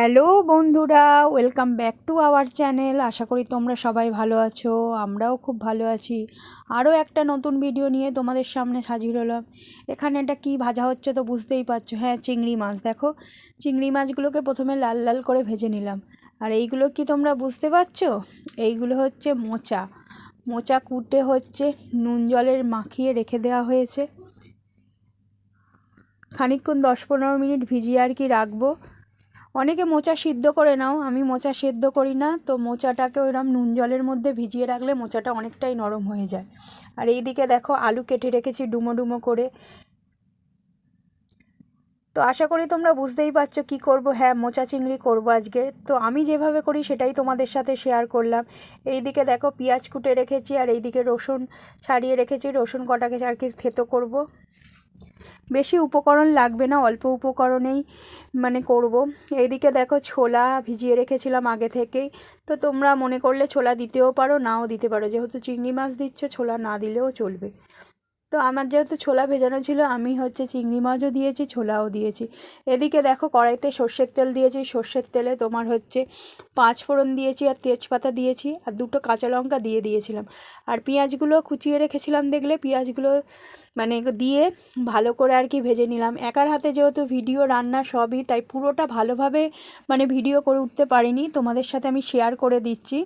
Hello বন্ধুরা, welcome back to our channel. আশা করি তোমরা সবাই ভালো আছো, আমরাও খুব ভালো আছি। আরও একটা নতুন ভিডিও নিয়ে তোমাদের সামনে হাজির হলাম। এখানে এটা কি ভাজা হচ্ছে তো বুঝতেই পারছো। হ্যাঁ, চিংড়ি মাছ। দেখো, চিংড়ি মাছগুলোকে প্রথমে লাল লাল করে ভেজে নিলাম। আর এইগুলো কি তোমরা বুঝতে পারছো? এইগুলো হচ্ছে মোচা। মোচা কুটে হচ্ছে নুন জলের মাখিয়ে রেখে দেওয়া হয়েছে। খানিকক্ষণ 10-15 মিনিট ভিজিয়ে আর কি রাখবো। অনেকে মোচা সিদ্ধ করে নাও, আমি মোচা সেদ্ধ করি না। তো মোচাটাকে ওইরকম নুন জলের মধ্যে ভিজিয়ে রাখলে মোচাটা অনেকটাই নরম হয়ে যায়। আর এইদিকে দেখো, আলু কেটে রেখেছি ডুমো ডুমো করে। তো আশা করি তোমরা বুঝতেই পারছো কি করব। হ্যাঁ, মোচা চিংড়ি করব আজকে। তো আমি যেভাবে করি সেটাই তোমাদের সাথে শেয়ার করলাম। এইদিকে দেখো, পেঁয়াজ কুটে রেখেছি, আর এইদিকে রসুন ছাড়িয়ে রেখেছি। রসুন কটাকে আর কি থেতো করব। বেশি উপকরণ লাগবে না, অল্প উপকরণেই করব। এইদিকে দেখো, ছোলা ভিজিয়ে রেখেছিলাম আগে থেকেই। তো তোমরা মনে করলে ছোলা দিতেও পারো, নাও দিতে পারো। যেহেতু চিংড়ি মাছ দিচ্ছ, ছোলা না দিলেও চলবে। তো আমার যেহেতু ছোলা ভেজানো ছিল, আমি হচ্ছে চিংড়ি মাছও দিয়েছি, ছোলাও দিয়েছি। এদিকে দেখো, কড়াইতে সর্ষের তেল দিয়েছি। সর্ষের তেলে তোমার হচ্ছে 5 ফোড়ন দিয়েছি, আর তেজপাতা দিয়েছি, আর 2টো কাঁচা লঙ্কা দিয়ে দিয়েছিলাম। আর পেঁয়াজগুলো কুচিয়ে রেখেছিলাম, দেখলে পেঁয়াজগুলো দিয়ে ভালো করে আর কি ভেজে নিলাম। একার হাতে যেহেতু ভিডিও, রান্না সবই, তাই পুরোটা ভালোভাবে ভিডিও করে উঠতে পারিনি, তোমাদের সাথে আমি শেয়ার করে দিচ্ছি।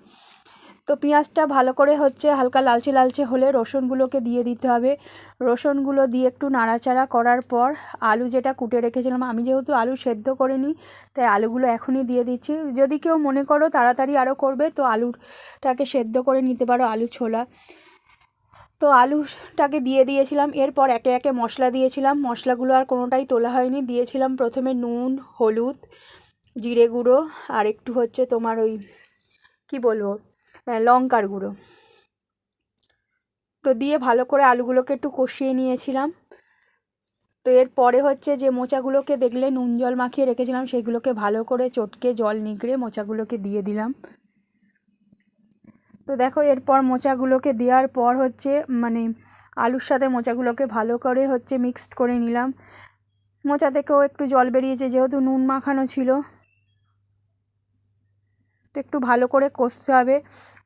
তো পেঁয়াজটা ভালো করে হচ্ছে হালকা লালচে লালচে হলে রসুনগুলোকে দিয়ে দিতে হবে। রসুনগুলো দিয়ে একটু নাড়াচাড়া করার পর আলু যেটা কুটে রেখেছিলাম, আমি যেহেতু আলু সেদ্ধ করিনি, তাই আলুগুলো এখনই দিয়ে দিচ্ছি। যদি কেউ মনে করো তাড়াতাড়ি আরও করবে, তো আলুটাকে সেদ্ধ করে নিতে পারো, আলু ছোলা। তো আলুটাকে দিয়ে দিয়েছিলাম। এরপর একে একে মশলা দিয়েছিলাম। মশলাগুলো আর কোনোটাই তোলা হয়নি। দিয়েছিলাম প্রথমে নুন, হলুদ, জিরে গুঁড়ো, আর একটু হচ্ছে তোমার ওই কি বলবো, লঙ্কার গুঁড়ো। তো দিয়ে ভালো করে আলুগুলোকে একটু কষিয়ে নিয়েছিলাম। তো এরপরে হচ্ছে যে মোচাগুলোকে দেখলে নুন জল মাখিয়ে রেখেছিলাম, সেগুলোকে ভালো করে চটকে জল নিগড়ে মোচাগুলোকে দিয়ে দিলাম। তো দেখো, এরপর মোচাগুলোকে দেওয়ার পর হচ্ছে আলুর সাথে মোচাগুলোকে ভালো করে হচ্ছে মিক্সড করে নিলাম। মোচা থেকেও একটু জল বেরিয়েছে, যেহেতু নুন মাখানো ছিল। তো একটু ভালো করে কষতে হবে,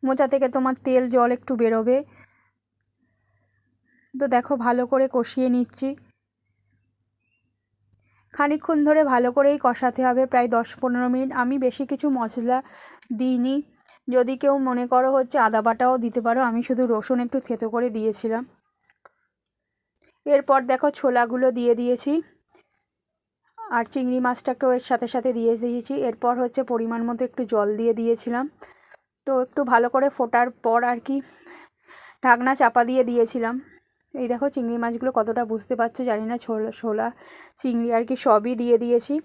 মোচা থেকে তোমার তেল জল একটু বেরোবে। তো দেখো, ভালো করে কষিয়ে নিচ্ছি। খানিকক্ষণ ধরে ভালো করেই কষাতে হবে, প্রায় 10-15 মিনিট। আমি বেশি কিছু মশলা দিইনি। যদি কেউ মনে করো হচ্ছে আদা বাটাও দিতে পারো, আমি শুধু রসুন একটু থেতো করে দিয়েছিলাম। এরপর দেখো, ছোলাগুলো দিয়ে দিয়েছি, আর চিংড়ি মাছটাকেও এর সাথে সাথে দিয়ে দিয়েছি। এরপর হচ্ছে পরিমাণ মতো একটু জল দিয়ে দিয়েছিলাম। তো একটু ভালো করে ফোটার পর আর কি ঢাকনা চাপা দিয়ে দিয়েছিলাম। এই দেখো, চিংড়ি মাছগুলো কতটা বুঝতে পারছো জানি না, ছোলা চিংড়ি আর কি সবই দিয়ে দিয়েছি।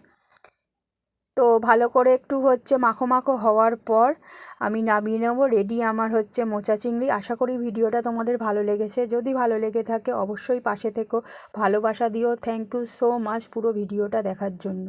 তো ভালো করে একটু হচ্ছে মাখো মাখো হওয়ার পর আমি নামিয়ে নেবো। রেডি আমার হচ্ছে মোচা চিংড়ি। আশা করি ভিডিওটা তোমাদের ভালো লেগেছে। যদি ভালো লেগে থাকে অবশ্যই পাশে থেকো, ভালোবাসা দিও। থ্যাংক ইউ সো মাচ পুরো ভিডিওটা দেখার জন্য।